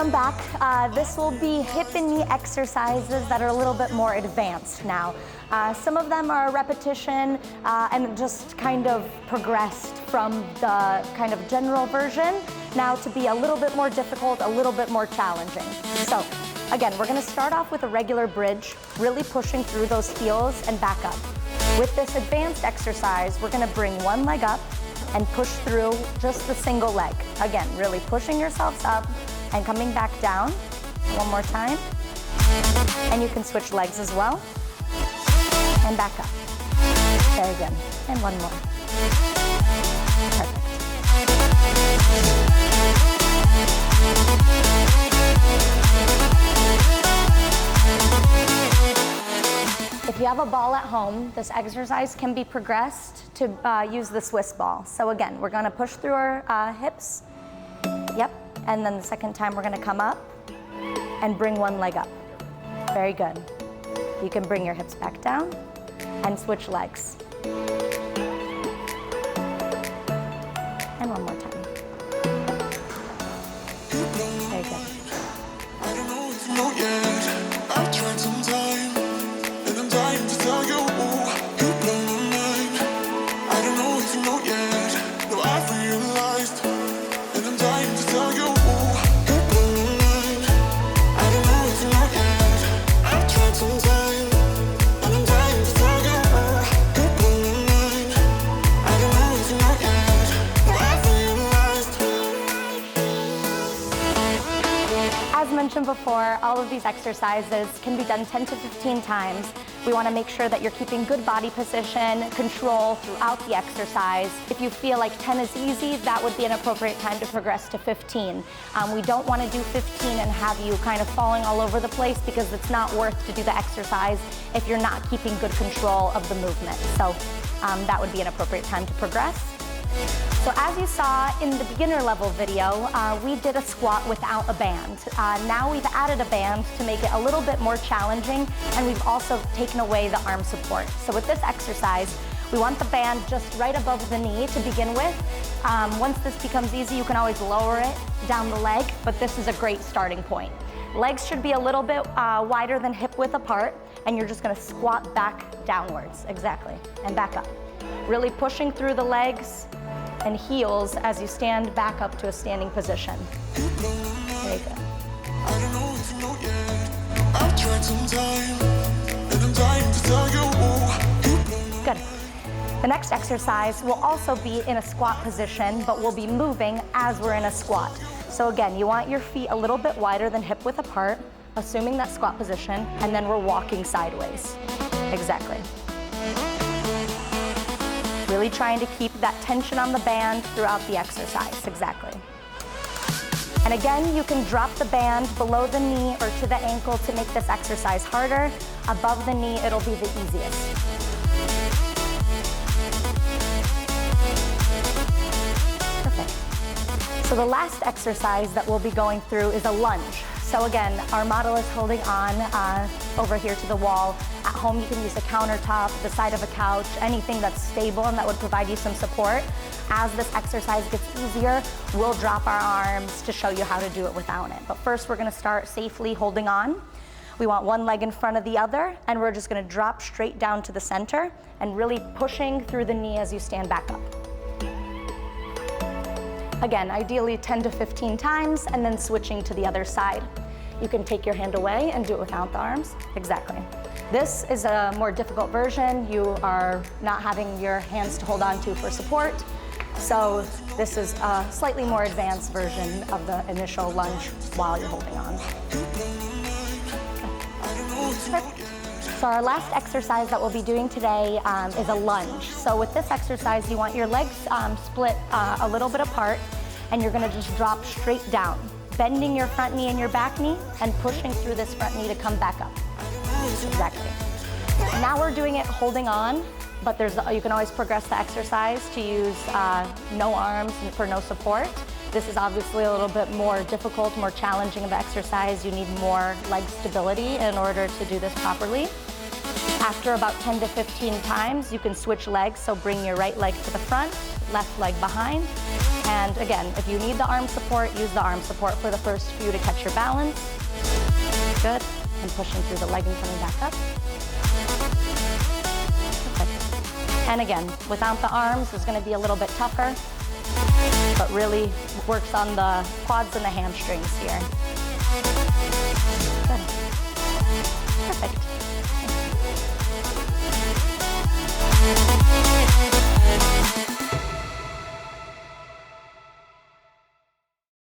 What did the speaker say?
Welcome back. This will be hip and knee exercises that are a little bit more advanced now. Some of them are repetition and just kind of progressed from the kind of general version now to be a little bit more difficult, a little bit more challenging. So again, we're gonna start off with a regular bridge, really pushing through those heels and back up. With this advanced exercise, we're gonna bring one leg up and push through just the single leg. Again, really pushing yourselves up and coming back down. One more time. And you can switch legs as well. And back up. Very good. And one more. Perfect. If you have a ball at home, this exercise can be progressed to use the Swiss ball. So again, we're gonna push through our hips. Yep. And then the second time we're gonna come up and bring one leg up. Very good. You can bring your hips back down and switch legs. And one more time. Very good. I don't know if you know yet. I've tried some time, and I'm dying to tell you, you blow my mind. I don't know if you know yet. No, I've realized, and I'm dying to tell you, you blow my mind. I don't know if you know yet. I've tried some time, and I'm dying to tell you, you blow my mind. I don't know if you know yet. No, I've realized. As mentioned before, all of these exercises can be done 10 to 15 times. We want to make sure that you're keeping good body position, control throughout the exercise. If you feel like 10 is easy, that would be an appropriate time to progress to 15. We don't want to do 15 and have you kind of falling all over the place because it's not worth to do the exercise if you're not keeping good control of the movement. So that would be an appropriate time to progress. So as you saw in the beginner level video, we did a squat without a band. Now we've added a band to make it a little bit more challenging, and we've also taken away the arm support. So with this exercise, we want the band just right above the knee to begin with. Once this becomes easy, you can always lower it down the leg, but this is a great starting point. Legs should be a little bit wider than hip width apart, and you're just gonna squat back downwards, exactly, and back up. Really pushing through the legs and heels as you stand back up to a standing position. There you go. I don't know if you know yet. I've tried some time, and I'm dying to tell you. Good. The next exercise will also be in a squat position, but we'll be moving as we're in a squat. So again, you want your feet a little bit wider than hip width apart, assuming that squat position, and then we're walking sideways. Exactly. Really trying to keep that tension on the band throughout the exercise, exactly. And again, you can drop the band below the knee or to the ankle to make this exercise harder. Above the knee, it'll be the easiest. Perfect. So the last exercise that we'll be going through is a lunge. So again, our model is holding on over here to the wall. At home, you can use a countertop, the side of a couch, anything that's stable and that would provide you some support. As this exercise gets easier, we'll drop our arms to show you how to do it without it. But first, we're gonna start safely holding on. We want one leg in front of the other, and we're just gonna drop straight down to the center and really pushing through the knee as you stand back up. Again, ideally 10 to 15 times, and then switching to the other side. You can take your hand away and do it without the arms. Exactly. This is a more difficult version. You are not having your hands to hold on to for support. So this is a slightly more advanced version of the initial lunge while you're holding on. So our last exercise that we'll be doing today is a lunge. So with this exercise, you want your legs split a little bit apart, and you're gonna just drop straight down, bending your front knee and your back knee and pushing through this front knee to come back up. Exactly. Now we're doing it holding on, but you can always progress the exercise to use no arms for no support. This is obviously a little bit more difficult, more challenging of an exercise. You need more leg stability in order to do this properly. After about 10 to 15 times, you can switch legs, so bring your right leg to the front, left leg behind, And again, if you need the arm support, use the arm support for the first few to catch your balance. Good. And pushing through the leg and coming back up. Perfect. And again, without the arms, it's going to be a little bit tougher, but really works on the quads and the hamstrings here. Good. Perfect.